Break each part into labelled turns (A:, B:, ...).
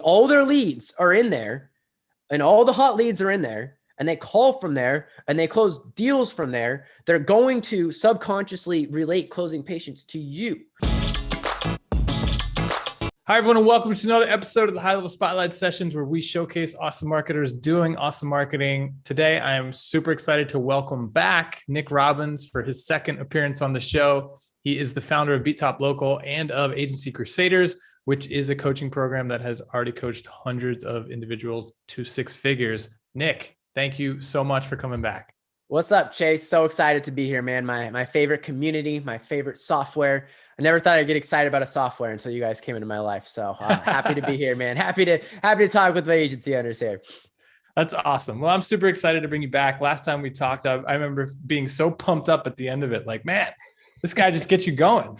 A: all their leads are in there and all the hot leads are in there and they call from there and they close deals from there, they're going to subconsciously relate closing patients to you.
B: Hi, everyone, and welcome to another episode of the HighLevel Spotlight Sessions, where we showcase awesome marketers doing awesome marketing. Today, I am super excited to welcome back Nik Robbins for his second appearance on the show. He is the founder of BeTop Local and of agency Crusaders, which is a coaching program that has already coached hundreds of individuals to six figures. Nik, thank you so much for coming back.
A: What's up, Chase? So excited to be here, man. My favorite community, my favorite software. I never thought I'd get excited about a software until you guys came into my life. So happy to be here, man. Happy to talk with my agency owners here.
B: That's awesome. Well, I'm super excited to bring you back. Last time we talked, I remember being so pumped up at the end of it. Like, man, this guy just gets you going.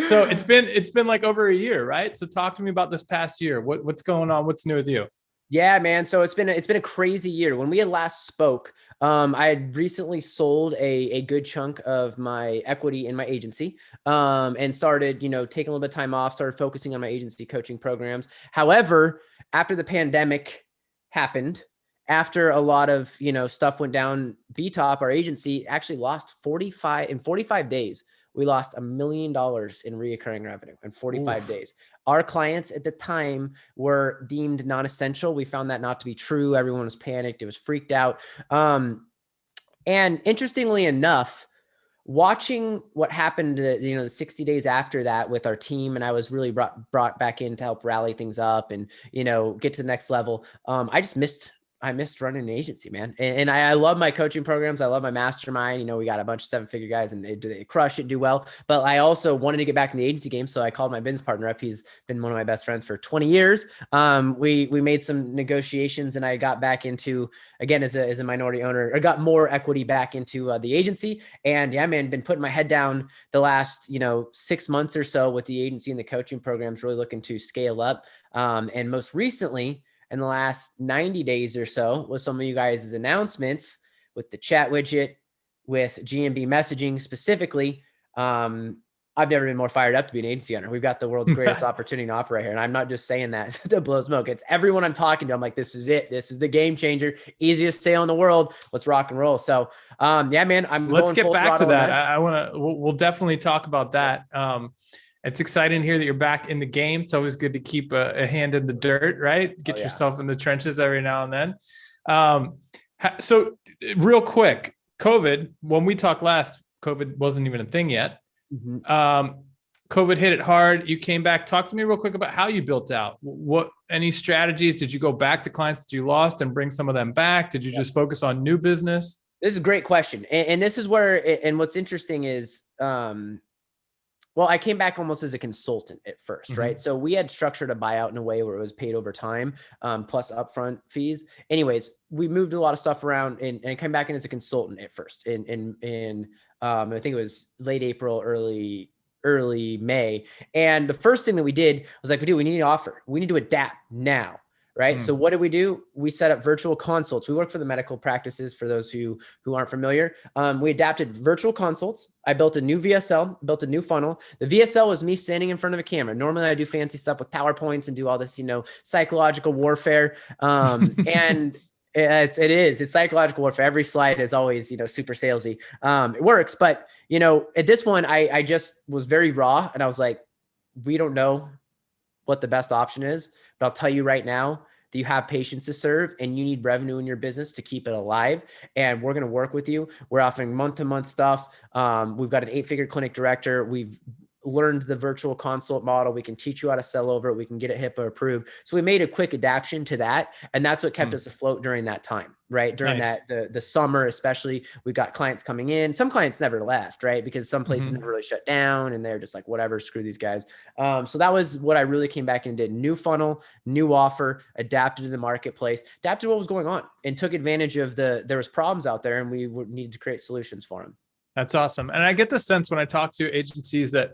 B: So it's been like over a year, right? So talk to me about this past year. What's going on? What's new with you?
A: Yeah, man. So it's been a crazy year. When we had last spoke, I had recently sold a good chunk of my equity in my agency, and started, taking a little bit of time off, started focusing on my agency coaching programs. However, after the pandemic happened, after a lot of, stuff went down, BeTop, our agency, actually lost 45 days. We lost $1 million in recurring revenue in 45 days. Our clients at the time were deemed non-essential. We found that not to be true. Everyone was panicked. It was freaked out. And interestingly enough, watching what happened, the 60 days after that with our team, and I was really brought back in to help rally things up and, get to the next level. I missed running an agency, man. And I love my coaching programs. I love my mastermind. We got a bunch of seven-figure guys and they crush it, do well. But I also wanted to get back in the agency game. So I called my business partner up. He's been one of my best friends for 20 years. We made some negotiations and I got back into, again, as a minority owner, I got more equity back into the agency. And yeah, man, been putting my head down the last, 6 months or so with the agency and the coaching programs, really looking to scale up. And most recently, in the last 90 days or so, with some of you guys' announcements with the chat widget, with GMB messaging specifically, I've never been more fired up to be an agency owner. We've got the world's greatest opportunity to offer right here. And I'm not just saying that to blow smoke. It's everyone I'm talking to. I'm like, this is it. This is the game changer. Easiest sale in the world. Let's rock and roll. So yeah, man,
B: let's get back to that. We'll definitely talk about that. It's exciting to hear that you're back in the game. It's always good to keep a hand in the dirt, right? Get yourself in the trenches every now and then. So real quick, COVID, when we talked last, COVID wasn't even a thing yet. Mm-hmm. COVID hit it hard. You came back. Talk to me real quick about how you built out. Any strategies? Did you go back to clients that you lost and bring some of them back? Did you just focus on new business?
A: This is a great question. And this is where, and what's interesting is, well, I came back almost as a consultant at first, mm-hmm. right? So we had structured a buyout in a way where it was paid over time, plus upfront fees. Anyways, we moved a lot of stuff around and I came back in as a consultant at first in I think it was late April, early May. And the first thing that we did was like, we need an offer. We need to adapt now. Right. So what did we do? We set up virtual consults. We work for the medical practices for those who aren't familiar. We adapted virtual consults. I built a new VSL, built a new funnel. The VSL was me standing in front of a camera. Normally I do fancy stuff with PowerPoints and do all this, psychological warfare. And it's psychological warfare. Every slide is always, super salesy. It works. But, at this one, I just was very raw and I was like, we don't know what the best option is, but I'll tell you right now that you have patients to serve and you need revenue in your business to keep it alive. And we're going to work with you. We're offering month-to-month stuff. We've got an 8-figure clinic director. We've learned the virtual consult model. We can teach you how to sell over it. We can get it HIPAA approved. So we made a quick adaptation to that. And that's what kept us afloat during that time, right? During the summer, especially, we got clients coming in. Some clients never left, right? Because some places never really shut down and they're just like, whatever, screw these guys. So that was what I really came back and did. New funnel, new offer, adapted to the marketplace, adapted to what was going on and took advantage of there was problems out there and we needed to create solutions for them.
B: That's awesome. And I get the sense when I talk to agencies that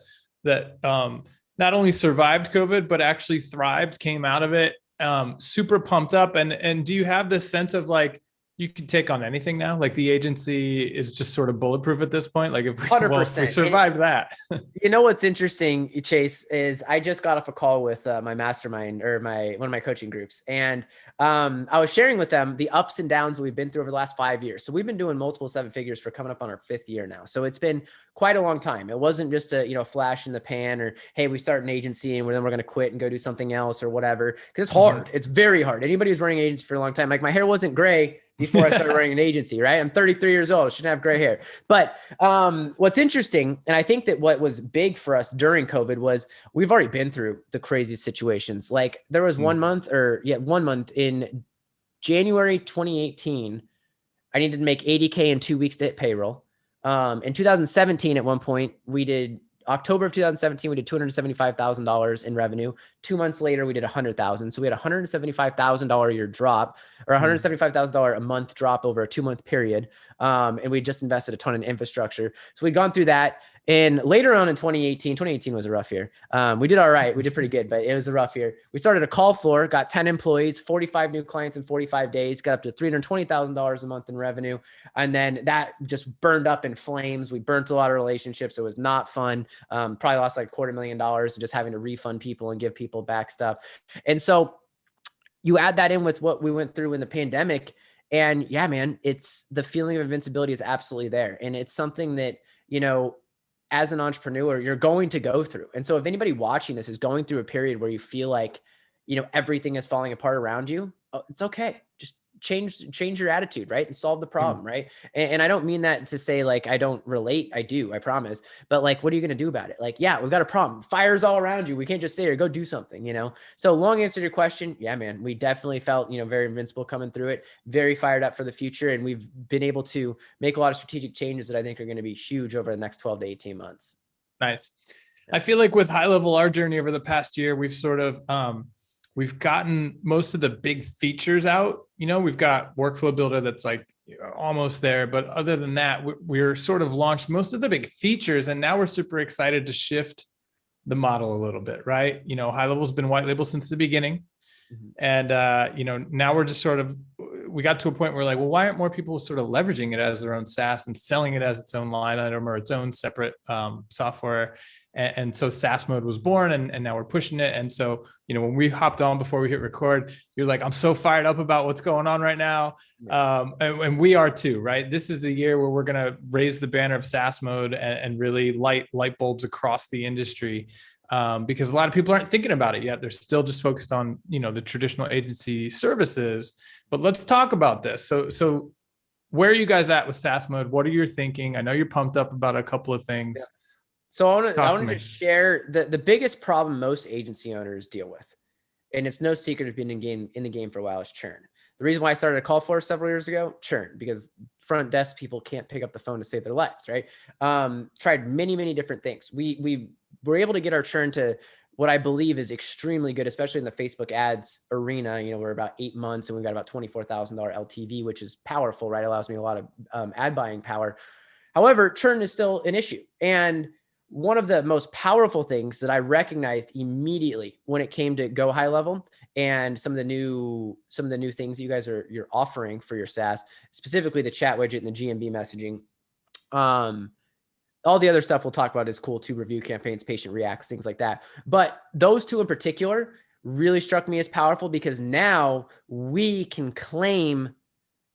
B: not only survived COVID, but actually thrived, came out of it, super pumped up. And do you have this sense of like, you can take on anything now. Like the agency is just sort of bulletproof at this point. Like if we,
A: 100%.
B: well, if we survived that.
A: You know what's interesting, Chase, is I just got off a call with my mastermind or one of my coaching groups, and I was sharing with them the ups and downs we've been through over the last 5 years. So we've been doing multiple seven figures for coming up on our 5th year now. So it's been quite a long time. It wasn't just a flash in the pan, or hey, we start an agency and then we're going to quit and go do something else or whatever. Because it's hard. It's very hard. Anybody who's running an agency for a long time, like my hair wasn't gray before I started running an agency, right? I'm 33 years old. I shouldn't have gray hair. But what's interesting, and I think that what was big for us during COVID was we've already been through the crazy situations. Like there was 1 month in January 2018, I needed to make 80K in 2 weeks to hit payroll. In 2017, at one point, October of 2017, we did $275,000 in revenue. 2 months later, we did $100,000. So we had $175,000 a year drop, or $175,000 a month drop over a 2-month period. And we just invested a ton in infrastructure. So we'd gone through that. And later on in 2018 was a rough year. We did all right. We did pretty good, but it was a rough year. We started a call floor, got 10 employees, 45 new clients in 45 days, got up to $320,000 a month in revenue. And then that just burned up in flames. We burnt a lot of relationships. It was not fun. Probably lost like $250,000 just having to refund people and give people back stuff. And so you add that in with what we went through in the pandemic, and yeah, man, it's the feeling of invincibility is absolutely there. And it's something that, as an entrepreneur, you're going to go through. And so if anybody watching this is going through a period where you feel like, everything is falling apart around you, it's okay. Just change your attitude, right? And solve the problem, right? And I don't mean that to say like, I don't relate. I do, I promise. But like, what are you going to do about it? Like, yeah, we've got a problem. Fire's all around you. We can't just sit here, go do something, So long answer to your question. Yeah, man, we definitely felt, very invincible coming through it, very fired up for the future. And we've been able to make a lot of strategic changes that I think are going to be huge over the next 12 to 18 months.
B: Nice. I feel like with HighLevel, our journey over the past year, we've sort of, we've gotten most of the big features out. We've got workflow builder that's like almost there. But other than that, we're sort of launched most of the big features. And now we're super excited to shift the model a little bit, right? HighLevel's been white label since the beginning. And, now we're just we got to a point where like, well, why aren't more people sort of leveraging it as their own SaaS and selling it as its own line item or its own separate software? And so SaaS mode was born, and now we're pushing it. And so, when we hopped on before we hit record, you're like, I'm so fired up about what's going on right now. And we are too, right? This is the year where we're going to raise the banner of SaaS mode and really light bulbs across the industry. Because a lot of people aren't thinking about it yet. They're still just focused on, the traditional agency services. But let's talk about this. So where are you guys at with SaaS mode? What are you thinking? I know you're pumped up about a couple of things.
A: Yeah. So I want to just share the biggest problem most agency owners deal with, and it's no secret of being in the game for a while, is churn. The reason why I started a call for several years ago, churn, because front desk people can't pick up the phone to save their lives, right? Tried many different things. We were able to get our churn to what I believe is extremely good, especially in the Facebook ads arena. We're about 8 months and we've got about $24,000 LTV, which is powerful, right? It allows me a lot of ad buying power. However, churn is still an issue. And one of the most powerful things that I recognized immediately when it came to Go HighLevel and some of the new things you guys you're offering for your SaaS, specifically the chat widget and the GMB messaging. All the other stuff we'll talk about is cool too, review campaigns, patient reacts, things like that. But those two in particular really struck me as powerful because now we can claim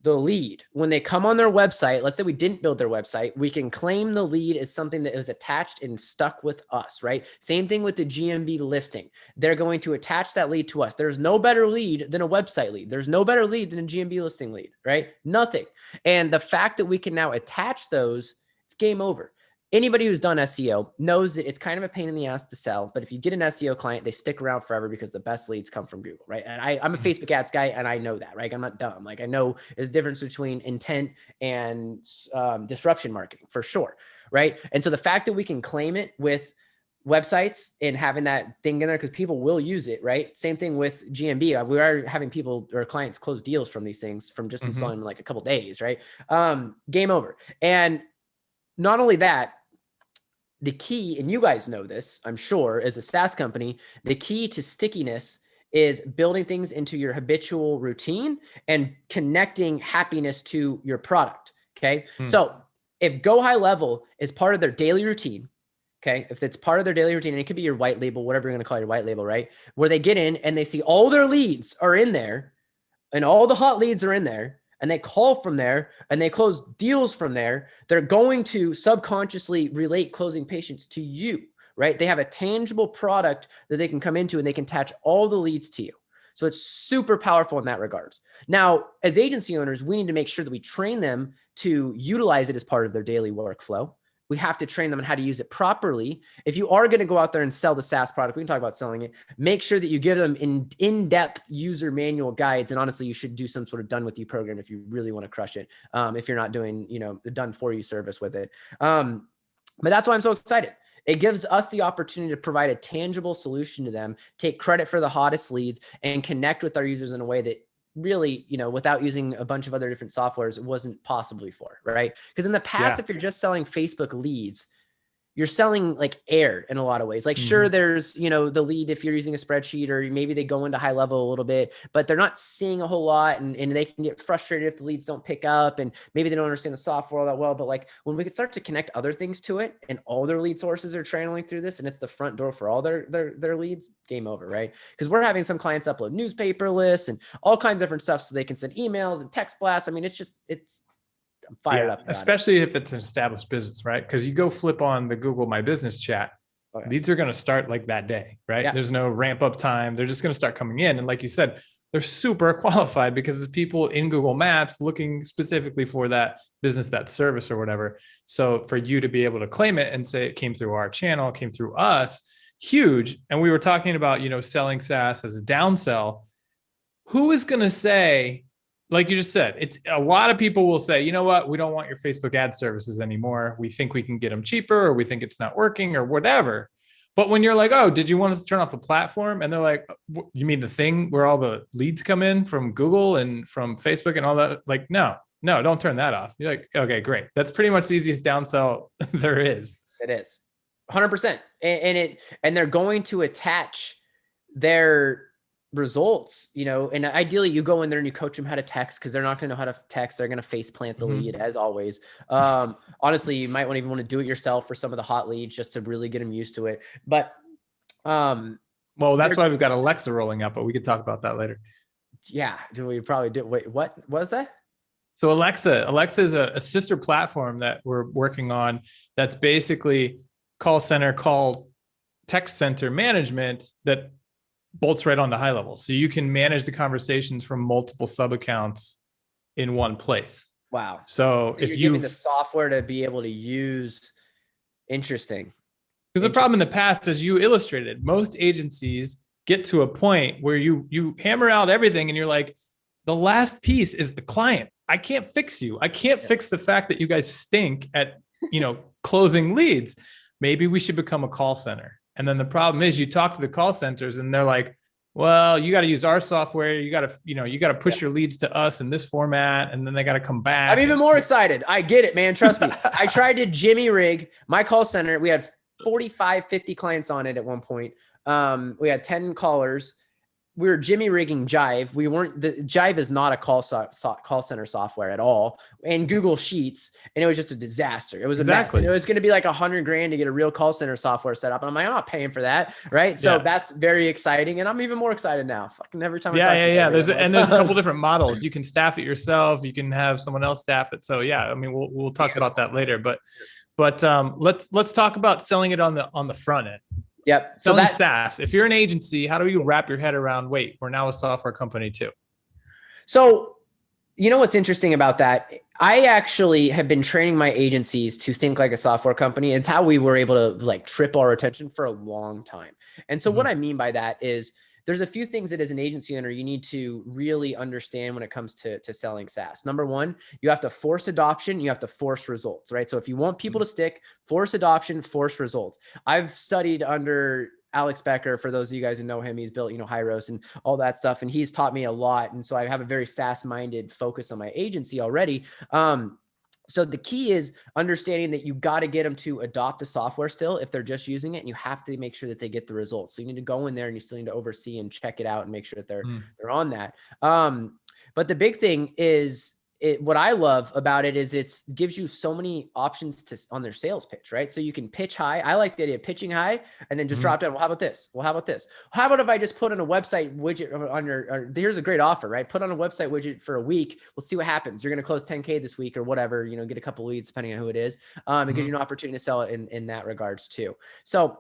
A: the lead. When they come on their website, let's say we didn't build their website, we can claim the lead as something that is attached and stuck with us, right? Same thing with the GMB listing. They're going to attach that lead to us. There's no better lead than a website lead. There's no better lead than a GMB listing lead, right? Nothing. And the fact that we can now attach those, it's game over. Anybody who's done SEO knows that it's kind of a pain in the ass to sell, but if you get an SEO client, they stick around forever because the best leads come from Google, right? And I'm a Facebook ads guy and I know that, right? I'm not dumb. Like I know there's a difference between intent and disruption marketing for sure, right? And so the fact that we can claim it with websites and having that thing in there, because people will use it, right? Same thing with GMB. We are having people or clients close deals from these things from just installing them in like a couple of days, right? Game over. And not only that, the key, and you guys know this, I'm sure, as a SaaS company, the key to stickiness is building things into your habitual routine and connecting happiness to your product. Okay. So if Go High Level is part of their daily routine, okay, if it's part of their daily routine, and it could be your white label, whatever you're going to call your white label, right? Where they get in and they see all their leads are in there and all the hot leads are in there and they call from there and they close deals from there, they're going to subconsciously relate closing patients to you, right? They have a tangible product that they can come into and they can attach all the leads to you. So it's super powerful in that regards. Now, as agency owners, we need to make sure that we train them to utilize it as part of their daily workflow. We have to train them on how to use it properly. If you are going to go out there and sell the SaaS product, we can talk about selling it. Make sure that you give them in-depth user manual guides. And honestly, you should do some sort of done with you program if you really want to crush it. If you're not doing, the done for you service with it. But that's why I'm so excited. It gives us the opportunity to provide a tangible solution to them, take credit for the hottest leads, and connect with our users in a way that really, without using a bunch of other different softwares, it wasn't possible before, right? Because in the past, if you're just selling Facebook leads, you're selling like air in a lot of ways. Like, sure, there's, the lead if you're using a spreadsheet, or maybe they go into high level a little bit, but they're not seeing a whole lot, and they can get frustrated if the leads don't pick up, and maybe they don't understand the software all that well. But like, when we could start to connect other things to it and all their lead sources are channeling through this, and it's the front door for all their leads, game over, right? Because we're having some clients upload newspaper lists and all kinds of different stuff so they can send emails and text blasts. I mean, I'm fired up.
B: Especially if it's an established business, right? Because you go flip on the Google My Business chat, leads are going to start like that day, right? Yeah. There's no ramp up time. They're just going to start coming in. And like you said, they're super qualified because it's people in Google Maps looking specifically for that business, that service or whatever. So for you to be able to claim it and say it came through our channel, came through us, huge. And we were talking about, selling SaaS as a downsell. Who is going to say, like you just said, it's a lot of people will say, you know what, we don't want your Facebook ad services anymore. We think we can get them cheaper, or we think it's not working, or whatever. But when you're like, oh, did you want us to turn off the platform? And they're like, you mean the thing where all the leads come in from Google and from Facebook and all that? Like, no, don't turn that off. You're like, okay, great. That's pretty much the easiest downsell there is.
A: It is 100%. And they're going to attach their results, and ideally you go in there and you coach them how to text, because they're not going to know how to text. They're going to face plant the lead as always. Honestly, you might even want to do it yourself for some of the hot leads just to really get them used to it. But
B: well, that's why we've got Alexa rolling out, but we could talk about that later.
A: Yeah, we probably did. Wait, what was that?
B: So Alexa is a sister platform that we're working on. That's basically call text center management that bolts right onto HighLevel. So you can manage the conversations from multiple sub accounts in one place.
A: Wow.
B: So if
A: you're giving the software to be able to use, interesting.
B: Because the problem in the past, as you illustrated, most agencies get to a point where you hammer out everything and you're like, the last piece is the client. I can't fix you. I can't fix the fact that you guys stink at, closing leads. Maybe we should become a call center. And then the problem is you talk to the call centers and they're like, well, you got to use our software. You got to push your leads to us in this format. And then they got to come back.
A: I'm even more excited. I get it, man. Trust me. I tried to Jimmy rig my call center. We had 45, 50 clients on it at one point. We had 10 callers. We were Jimmy rigging Jive. Jive is not a call center software at all, and Google Sheets. And it was just a disaster. It was a mess. And it was going to be like $100,000 to get a real call center software set up. And I'm like, I'm not paying for that. Right. So that's very exciting. And I'm even more excited now. Fucking every time.
B: There's a couple different models. You can staff it yourself. You can have someone else staff it. So we'll talk about that later, but let's talk about selling it on the front end.
A: Yep.
B: Selling SaaS. If you're an agency, how do you wrap your head around, wait, we're now a software company too?
A: So, what's interesting about that? I actually have been training my agencies to think like a software company. It's how we were able to triple our retention for a long time. And so what I mean by that is there's a few things that as an agency owner, you need to really understand when it comes to selling SaaS. Number one, you have to force adoption. You have to force results, right? So if you want people to stick, force adoption, force results. I've studied under Alex Becker. For those of you guys who know him, he's built, Hyros and all that stuff. And he's taught me a lot. And so I have a very SaaS minded focus on my agency already. So the key is understanding that you got to get them to adopt the software still if they're just using it, and you have to make sure that they get the results. So you need to go in there and you still need to oversee and check it out and make sure that they're on that. But the big thing is what I love about it is it gives you so many options on their sales pitch, right? So you can pitch high. I like the idea of pitching high and then just drop down. Well, how about this? Well, how about this? How about if I just put on a website widget on here's a great offer, right? Put on a website widget for a week. We'll see what happens. You're going to close 10K this week or whatever, get a couple leads depending on who it is. It gives you an opportunity to sell it in that regards too. So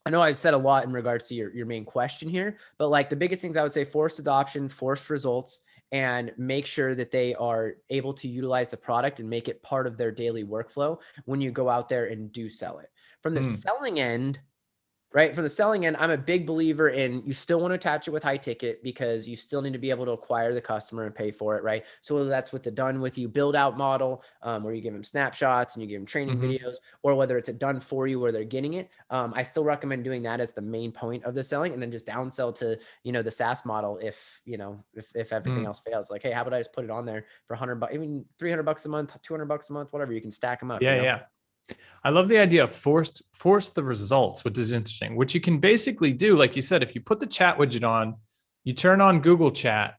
A: I know I've said a lot in regards to your main question here, but like the biggest things I would say, forced adoption, forced results, and make sure that they are able to utilize the product and make it part of their daily workflow when you go out there and do sell it. From the selling end, right? From the selling end, I'm a big believer in you still want to attach it with high ticket because you still need to be able to acquire the customer and pay for it, right? So whether that's with the done with you build out model, where you give them snapshots and you give them training videos, or whether it's a done for you where they're getting it, I still recommend doing that as the main point of the selling, and then just downsell to the SaaS model if everything else fails. Like, hey, how about I just put it on there for $100, I mean $300 a month, $200 a month, whatever. You can stack them up.
B: Yeah. I love the idea of force the results, which is interesting, which you can basically do. Like you said, if you put the chat widget on, you turn on Google Chat,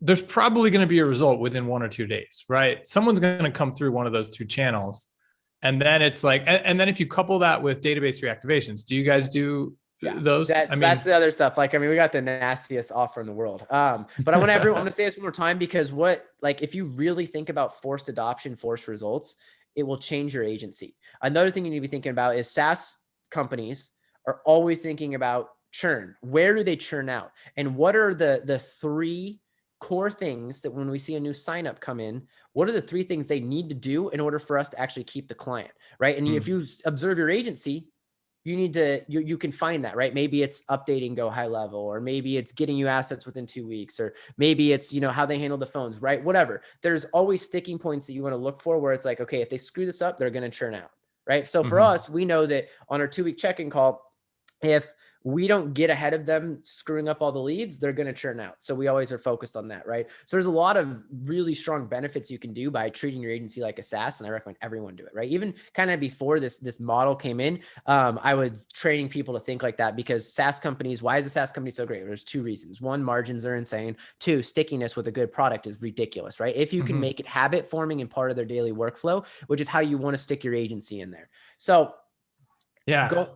B: there's probably going to be a result within 1 or 2 days, right? Someone's going to come through one of those 2 channels. And then it's like, and then if you couple that with database reactivations, do you guys do those?
A: That's the other stuff. Like, we got the nastiest offer in the world. But I want to say this one more time, because if you really think about forced adoption, forced results, it will change your agency. Another thing you need to be thinking about is SaaS companies are always thinking about churn. Where do they churn out? And what are the 3 core things that when we see a new sign up come in, what are the 3 things they need to do in order for us to actually keep the client, right? And if you observe your agency, you need to, you can find that, right? Maybe it's updating Go HighLevel, or maybe it's getting you assets within 2 weeks, or maybe it's, how they handle the phones, right? Whatever. There's always sticking points that you want to look for where it's like, okay, if they screw this up, they're going to churn out, right? So for us, we know that on our 2-week check-in call, if we don't get ahead of them screwing up all the leads, they're going to churn out. So we always are focused on that, right? So there's a lot of really strong benefits you can do by treating your agency like a SaaS. And I recommend everyone do it, right? Even kind of before this model came in, I was training people to think like that, because SaaS companies, why is a SaaS company so great? There's 2 reasons. 1, margins are insane. 2, stickiness with a good product is ridiculous, right? If you can make it habit forming and part of their daily workflow, which is how you want to stick your agency in there. So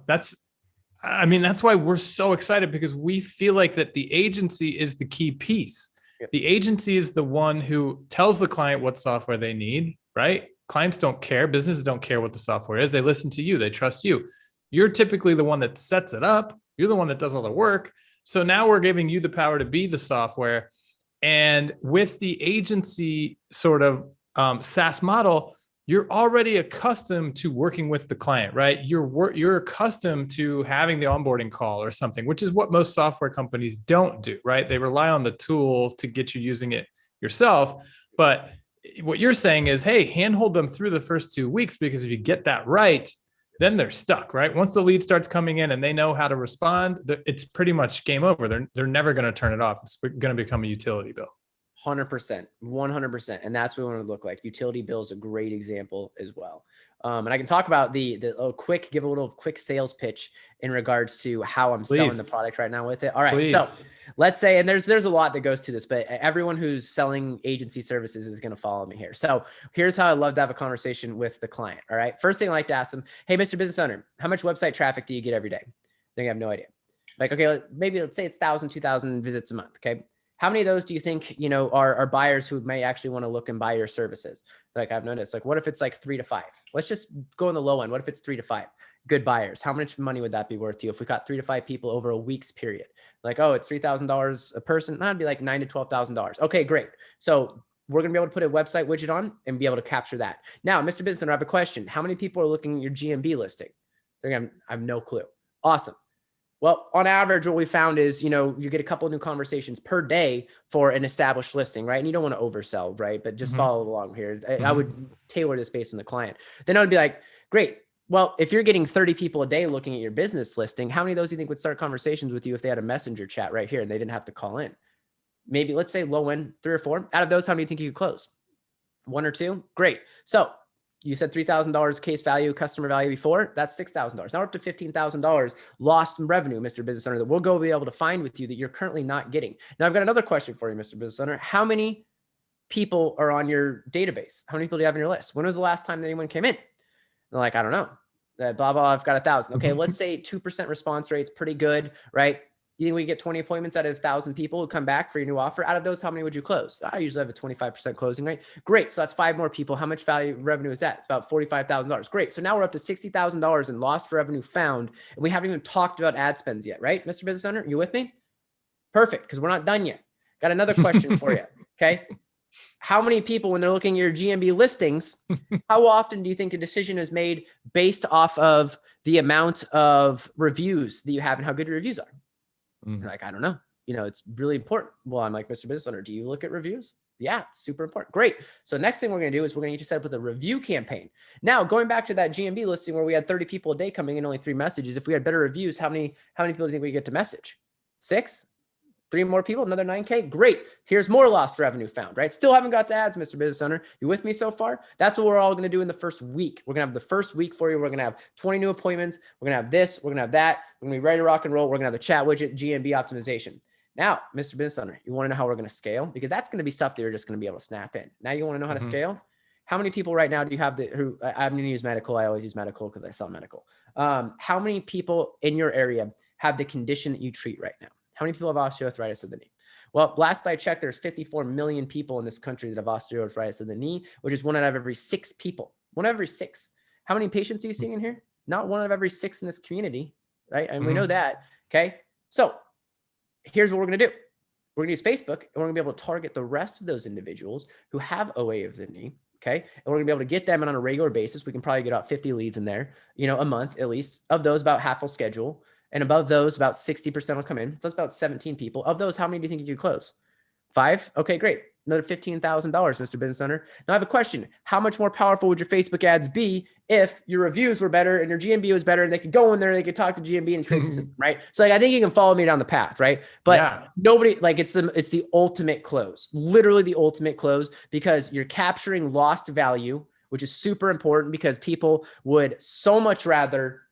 B: that's why we're so excited, because we feel like that the agency is the key piece. Yep. The agency is the one who tells the client what software they need, right? Clients don't care. Businesses don't care what the software is. They listen to you. They trust you. You're typically the one that sets it up. You're the one that does all the work. So now we're giving you the power to be the software. And with the agency sort of SaaS model, you're already accustomed to working with the client, right? You're accustomed to having the onboarding call or something, which is what most software companies don't do, right? They rely on the tool to get you using it yourself. But what you're saying is, hey, handhold them through the first 2 weeks, because if you get that right, then they're stuck, right? Once the lead starts coming in and they know how to respond, it's pretty much game over. They're never going to turn it off. It's going to become a utility bill.
A: 100%, 100%. And that's what we want to look like. Utility bill is a great example as well. And I can talk about give a little quick sales pitch in regards to how I'm selling the product right now with it. All right. Please. So let's say, and there's a lot that goes to this, but everyone who's selling agency services is going to follow me here. So here's how I love to have a conversation with the client. All right. First thing I like to ask them, hey, Mr. Business Owner, how much website traffic do you get every day? They have no idea. Like, okay, maybe let's say it's 1,000, 2,000 visits a month. Okay. How many of those do you think, are buyers who may actually want to look and buy your services? Like, I've noticed, like, what if it's like 3 to 5? Let's just go on the low end. What if it's 3 to 5 good buyers? How much money would that be worth to you if we got 3 to 5 people over a week's period? Like, oh, it's $3,000 a person. That'd be like $9,000 to $12,000. Okay, great. So we're going to be able to put a website widget on and be able to capture that. Now, Mr. Business Owner, I have a question. How many people are looking at your GMB listing? I have no clue. Awesome. Well, on average, what we found is, you get a couple of new conversations per day for an established listing, right? And you don't want to oversell, right? But just follow along here. I would tailor this based on the client. Then I would be like, great. Well, if you're getting 30 people a day looking at your business listing, how many of those do you think would start conversations with you if they had a messenger chat right here and they didn't have to call in? Maybe let's say low end 3 or 4. Out of those, how many do you think you could close? One or two? Great. So you said $3,000 case value, customer value before. That's $6,000. Now we're up to $15,000 lost in revenue, Mr. Business Owner, that we'll go be able to find with you that you're currently not getting. Now I've got another question for you, Mr. Business Owner. How many people are on your database? How many people do you have on your list? When was the last time that anyone came in? They're like, I don't know. Blah, blah, I've got 1,000. Okay, let's say 2% response rate's pretty good, right? You think we get 20 appointments out of 1,000 people who come back for your new offer? Out of those, how many would you close? I usually have a 25% closing rate. Great. So that's 5 more people. How much revenue is that? It's about $45,000. Great. So now we're up to $60,000 in lost revenue found. And we haven't even talked about ad spends yet, right? Mr. Business Owner, you with me? Perfect. Because we're not done yet. Got another question for you. Okay. How many people, when they're looking at your GMB listings, how often do you think a decision is made based off of the amount of reviews that you have and how good your reviews are? You're like, I don't know. It's really important. Well, I'm like, Mr. Business Owner, do you look at reviews? Yeah, it's super important. Great. So next thing we're going to do is we're going to get you set up with a review campaign. Now, going back to that GMB listing where we had 30 people a day coming in, only 3 messages. If we had better reviews, how many people do you think we get to message? 6? 3 more people, another 9K. Great. Here's more lost revenue found, right? Still haven't got to ads, Mr. Business Owner. You with me so far? That's what we're all going to do in the first week. We're going to have the first week for you. We're going to have 20 new appointments. We're going to have this. We're going to have that. We're going to be ready to rock and roll. We're going to have the chat widget, GMB optimization. Now, Mr. Business Owner, you want to know how we're going to scale? Because that's going to be stuff that you're just going to be able to snap in. Now you want to know how to scale? How many people right now do you have I'm going to use medical. I always use medical because I sell medical. How many people in your area have the condition that you treat right now? How many people have osteoarthritis of the knee? Well, last I checked, there's 54 million people in this country that have osteoarthritis of the knee, which is 1 out of every 6 people. 1 out of every 6. How many patients are you seeing in here? Not 1 out of every 6 in this community, right? And we know that, okay? So here's what we're going to do. We're going to use Facebook, and we're going to be able to target the rest of those individuals who have OA of the knee, okay? And we're going to be able to get them in on a regular basis. We can probably get about 50 leads in there, a month at least. Of those, about half will schedule. And above those, about 60% will come in. So that's about 17 people. Of those, how many do you think you could close? 5? Okay, great. Another $15,000, Mr. Business Owner. Now I have a question. How much more powerful would your Facebook ads be if your reviews were better and your GMB was better and they could go in there and they could talk to GMB and create the system, right? So I think you can follow me down the path, right? But nobody, it's the ultimate close, literally the ultimate close, because you're capturing lost value, which is super important because people would so much rather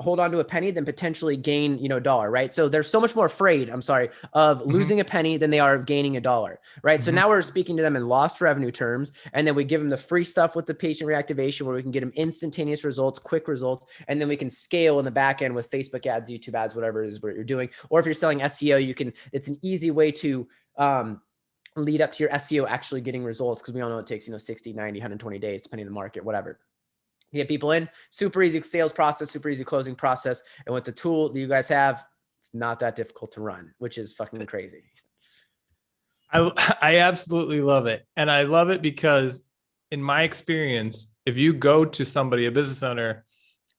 A: hold on to a penny than potentially gain, $1, right? So they're so much more afraid, of losing a penny than they are of gaining $1, right? So now we're speaking to them in lost revenue terms, and then we give them the free stuff with the patient reactivation where we can get them instantaneous results, quick results, and then we can scale in the back end with Facebook ads, YouTube ads, whatever it is what you're doing. Or if you're selling SEO, it's an easy way to lead up to your SEO actually getting results, because we all know it takes, 60, 90, 120 days, depending on the market, whatever. You get people in, super easy sales process, super easy closing process. And with the tool that you guys have, it's not that difficult to run, which is fucking crazy.
B: I absolutely love it. And I love it because in my experience, if you go to somebody, a business owner,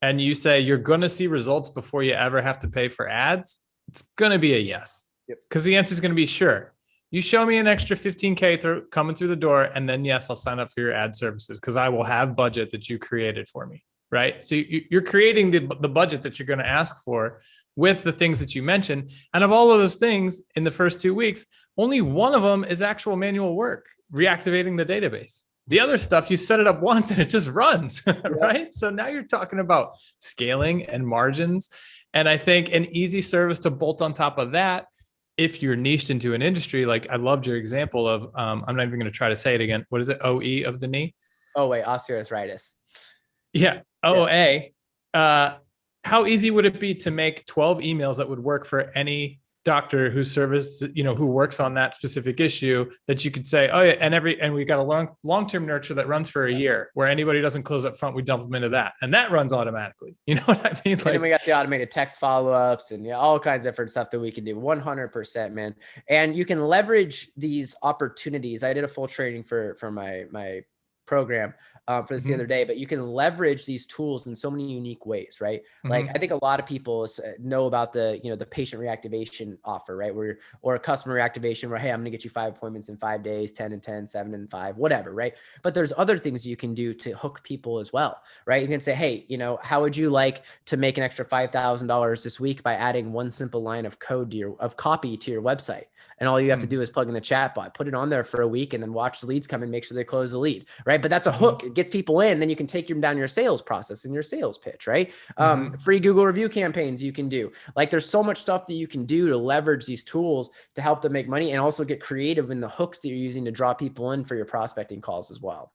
B: and you say you're going to see results before you ever have to pay for ads, it's going to be a yes. Because the answer is going to be sure. You show me an extra 15K coming through the door, and then yes, I'll sign up for your ad services because I will have budget that you created for me, right? So you're creating the budget that you're going to ask for with the things that you mentioned. And of all of those things in the first 2 weeks, only one of them is actual manual work, reactivating the database. The other stuff, you set it up once and it just runs, right? So now you're talking about scaling and margins. And I think an easy service to bolt on top of that, if you're niched into an industry, like I loved your example of, I'm not even going to try to say it again. What is it? OE of the knee?
A: Oh, wait, osteoarthritis.
B: Yeah. OA. How easy would it be to make 12 emails that would work for any doctor who who works on that specific issue, that you could say, oh yeah, and we got a long-term nurture that runs for a year, where anybody doesn't close up front, we dump them into that, and that runs automatically. You know what I mean?
A: And then we got the automated text follow-ups and all kinds of different stuff that we can do. 100%, man. And you can leverage these opportunities. I did a full training for my program for this the other day, but you can leverage these tools in so many unique ways, right? Like I think a lot of people know about the, the patient reactivation offer, right? Or a customer reactivation where, hey, I'm going to get you 5 appointments in 5 days, 10 and 10, 7 and 5, whatever, right? But there's other things you can do to hook people as well, right? You can say, hey, how would you like to make an extra $5,000 this week by adding one simple line of code of copy to your website? And all you have to do is plug in the chat bot, put it on there for a week, and then watch the leads come and make sure they close the lead, right? But that's a hook. It gets people in. Then you can take them down your sales process and your sales pitch, right? Free Google review campaigns you can do. Like there's so much stuff that you can do to leverage these tools to help them make money and also get creative in the hooks that you're using to draw people in for your prospecting calls as well.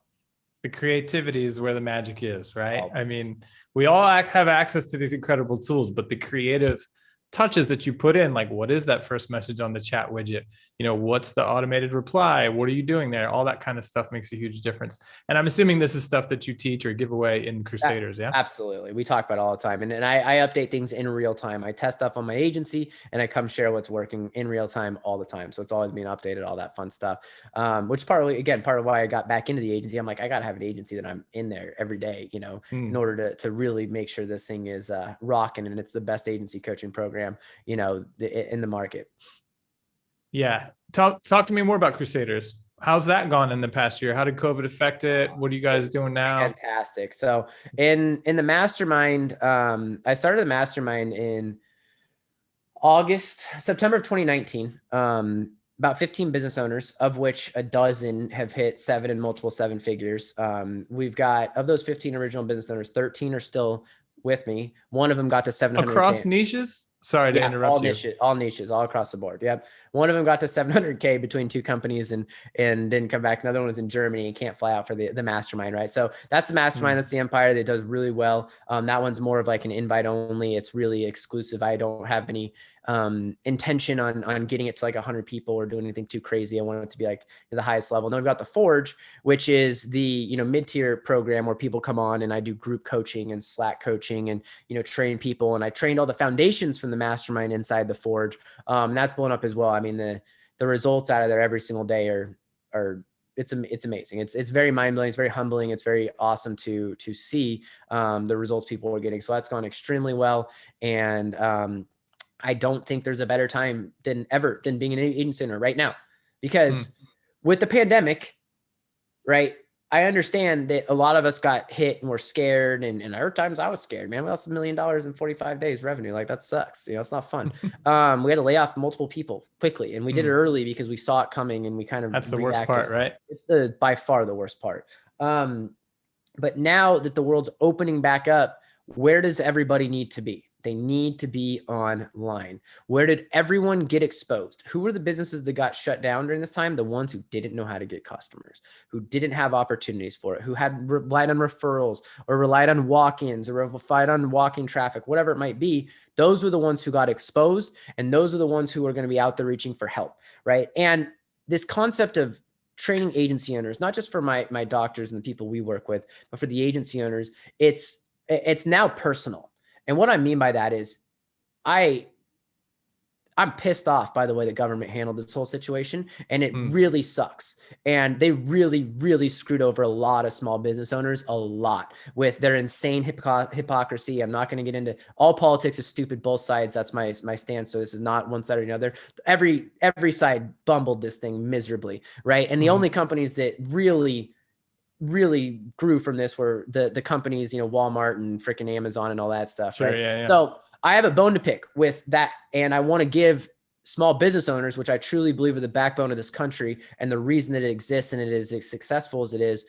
B: The creativity is where the magic is, right? Always. I mean, we all have access to these incredible tools, but the creative touches that you put in, like what is that first message on the chat widget? What's the automated reply? What are you doing there? All that kind of stuff makes a huge difference. And I'm assuming this is stuff that you teach or give away in Crusaders. Yeah,
A: absolutely. We talk about it all the time. And I update things in real time. I test stuff on my agency and I come share what's working in real time all the time. So it's always being updated, all that fun stuff, which partly, again, part of why I got back into the agency. I'm like, I got to have an agency that I'm in there every day, in order to really make sure this thing is rocking and it's the best agency coaching program, in the market.
B: Yeah. Talk to me more about Crusaders. How's that gone in the past year? How did COVID affect it? What are you guys doing now?
A: Fantastic. So in the mastermind, I started the mastermind in September of 2019. About 15 business owners, of which a dozen have hit 7 and multiple 7 figures. We've got, of those 15 original business owners, 13 are still with me. One of them got to 700
B: across niches. Sorry to interrupt
A: all niches, all across the board. Yep. One of them got to 700K between 2 companies and didn't come back. Another one was in Germany and can't fly out for the mastermind, right? So that's the mastermind. That's the empire that does really well. That one's more of like an invite only. It's really exclusive. I don't have any intention on getting it to like 100 people or doing anything too crazy. I want it to be like the highest level. And then we've got the Forge, which is the, mid-tier program where people come on and I do group coaching and Slack coaching and, train people. And I trained all the foundations from the mastermind inside the Forge. That's blown up as well. I mean, the results out of there every single day are it's amazing. It's very mind-blowing. It's very humbling. It's very awesome to see the results people are getting. So that's gone extremely well. And I don't think there's a better time than being an agency owner right now, because with the pandemic, right? I understand that a lot of us got hit and were scared, and there were times I was scared, man. We lost $1 million in 45 days revenue. Like that sucks. It's not fun. We had to lay off multiple people quickly, and we did it early because we saw it coming and we kind of
B: that's the worst part, right?
A: It's by far the worst part. But now that the world's opening back up, where does everybody need to be? They need to be online. Where did everyone get exposed? Who were the businesses that got shut down during this time? The ones who didn't know how to get customers, who didn't have opportunities for it, who had relied on referrals or relied on walk-ins or relied on walk-in traffic, whatever it might be. Those were the ones who got exposed. And those are the ones who are going to be out there reaching for help, right? And this concept of training agency owners, not just for my doctors and the people we work with, but for the agency owners, it's now personal. And what I mean by that is I'm pissed off by the way the government handled this whole situation, and it really sucks. And they really, really screwed over a lot of small business owners, a lot, with their insane hypocrisy. I'm not going to get into all politics is stupid, both sides. That's my stance. So this is not one side or another. Every side bumbled this thing miserably, right? And the only companies that really grew from this were the companies, Walmart and freaking Amazon and all that stuff.
B: Sure,
A: right?
B: Yeah.
A: So I have a bone to pick with that. And I want to give small business owners, which I truly believe are the backbone of this country and the reason that it exists and it is as successful as it is,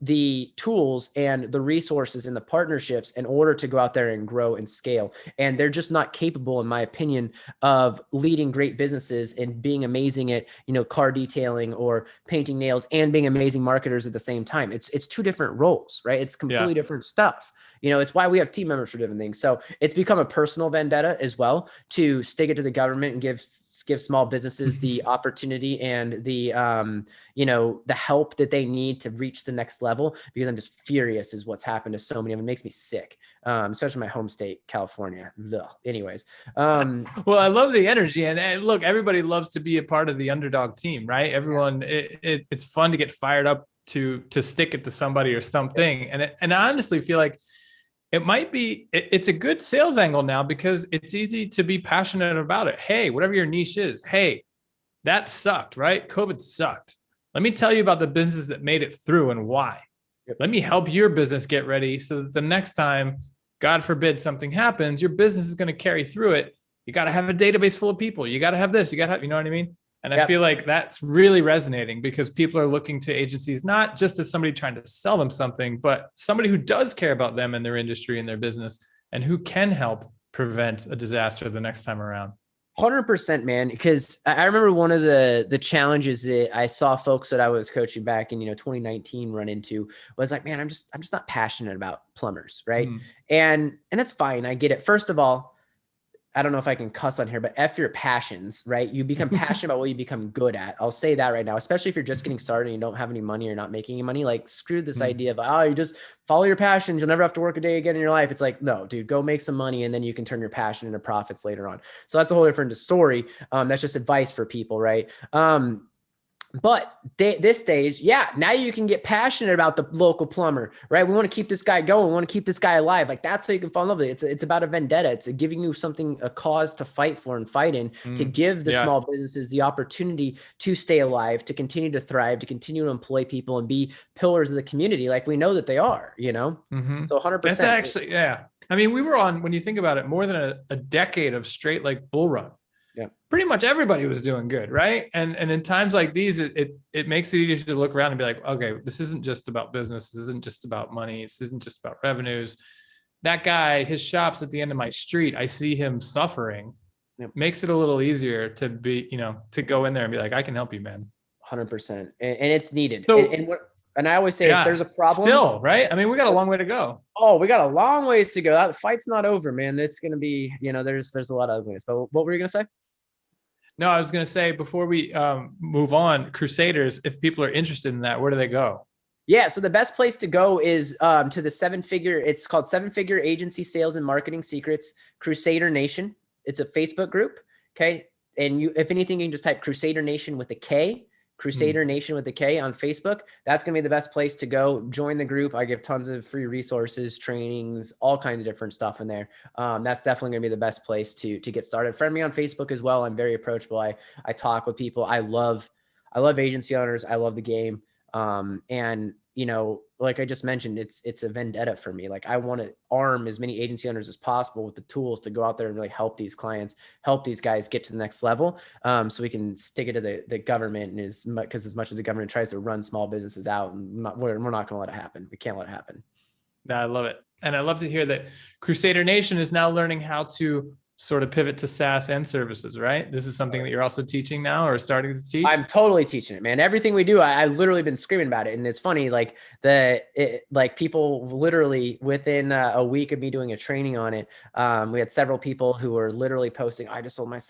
A: the tools and the resources and the partnerships in order to go out there and grow and scale. And they're just not capable, in my opinion, of leading great businesses and being amazing at, car detailing or painting nails and being amazing marketers at the same time. It's 2 different roles, right? It's completely different stuff. It's why we have team members for different things. So it's become a personal vendetta as well to stick it to the government and give small businesses the opportunity and the help that they need to reach the next level, because I'm just furious is what's happened to so many of them. It makes me sick, especially my home state, California. Ugh. Anyways.
B: Well, I love the energy, and look, everybody loves to be a part of the underdog team, right? Everyone, it's fun to get fired up to stick it to somebody or something. And I honestly feel like it's a good sales angle now because it's easy to be passionate about it. Hey, whatever your niche is, hey, that sucked, right? COVID sucked. Let me tell you about the business that made it through and why. Yep. Let me help your business get ready so that the next time, God forbid, something happens, your business is going to carry through it. You got to have a database full of people. You got to have this. You got to have, you know what I mean? And I feel like that's really resonating because people are looking to agencies, not just as somebody trying to sell them something, but somebody who does care about them and their industry and their business and who can help prevent a disaster the next time around.
A: 100%, man. Because I remember one of the challenges that I saw folks that I was coaching back in, 2019 run into was like, man, I'm just not passionate about plumbers. Right. And that's fine. I get it. First of all, I don't know if I can cuss on here, but F your passions, right? You become passionate about what you become good at. I'll say that right now, especially if you're just getting started and you don't have any money or not making any money. Like, screw this idea of, you just follow your passions. You'll never have to work a day again in your life. It's like, no, dude, go make some money and then you can turn your passion into profits later on. So that's a whole different story. That's just advice for people, right? But this stage, now you can get passionate about the local plumber, right? We want to keep this guy going. We want to keep this guy alive. Like, that's how you can fall in love with it. It's about a vendetta. It's giving you something, a cause to fight for and fight in, to give the small businesses the opportunity to stay alive, to continue to thrive, to continue to employ people and be pillars of the community. Like we know that they are, So 100%.
B: That's actually, I mean, we were on, when you think about it, more than a decade of straight like bull run. Yeah, pretty much everybody was doing good, right? And in times like these, it makes it easier to look around and be like, okay, this isn't just about business. This isn't just about money. This isn't just about revenues. That guy, his shop's at the end of my street. I see him suffering. Yep. Makes it a little easier to be, to go in there and be like, I can help you, man.
A: 100%, and it's needed. So, and I always say, if there's a problem,
B: still, right? I mean, we got a long way to go.
A: Oh, we got a long ways to go. That fight's not over, man. It's going to be, there's a lot of ugliness. But what were you going to say?
B: No, I was going to say, before we move on, Krusaders, if people are interested in that, where do they go?
A: Yeah. So the best place to go is to the it's called 7-Figure Agency Sales and Marketing Secrets, Krusader Nation. It's a Facebook group. Okay. And if anything, you can just type Krusader Nation with a K. Krusader Nation with the K on Facebook. That's going to be the best place to go. Join the group. I give tons of free resources, trainings, all kinds of different stuff in there. That's definitely going to be the best place to get started. Friend me on Facebook as well. I'm very approachable. I talk with people. I love agency owners. I love the game. And like I just mentioned, it's a vendetta for me. Like, I want to arm as many agency owners as possible with the tools to go out there and really help these clients, help these guys get to the next level. So we can stick it to the government, because as much as the government tries to run small businesses out, and we're not going to let it happen. We can't let it happen.
B: No, I love it. And I love to hear that Krusader Nation is now learning how to sort of pivot to SaaS and services, right? This is something that you're also teaching now or starting to teach?
A: I'm totally teaching it, man. Everything we do, I literally been screaming about it. And it's funny, like people literally within a week of me doing a training on it, we had several people who were literally posting, I just sold my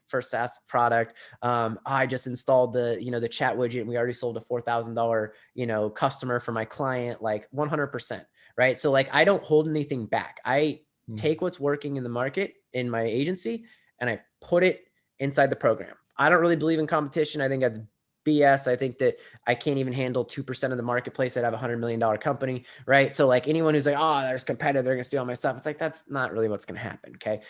A: first SaaS product. I just installed the chat widget, and we already sold a $4,000, customer for my client, like 100%. Right. So like, I don't hold anything back. I take what's working in the market in my agency and I put it inside the program. I don't really believe in competition. I think that's BS. I think that I can't even handle 2% of the marketplace. I'd have $100 million company, right? So like, anyone who's like, oh, there's competitive, they're gonna steal my stuff. It's like, that's not really what's gonna happen. Okay.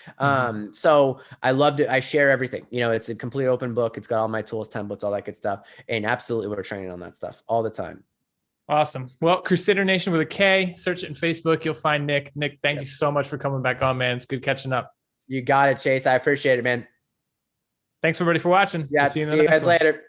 A: So I loved it. I share everything, it's a complete open book. It's got all my tools, templates, all that good stuff. And absolutely, we're training on that stuff all the time.
B: Awesome. Well, Krusader Nation with a K, search it in Facebook. You'll find Nik. Nik, thank you so much for coming back on, man. It's good catching up.
A: You got it, Chase. I appreciate it, man.
B: Thanks everybody for watching.
A: Yeah.
B: We'll see you in the
A: next
B: next
A: one. See you guys later.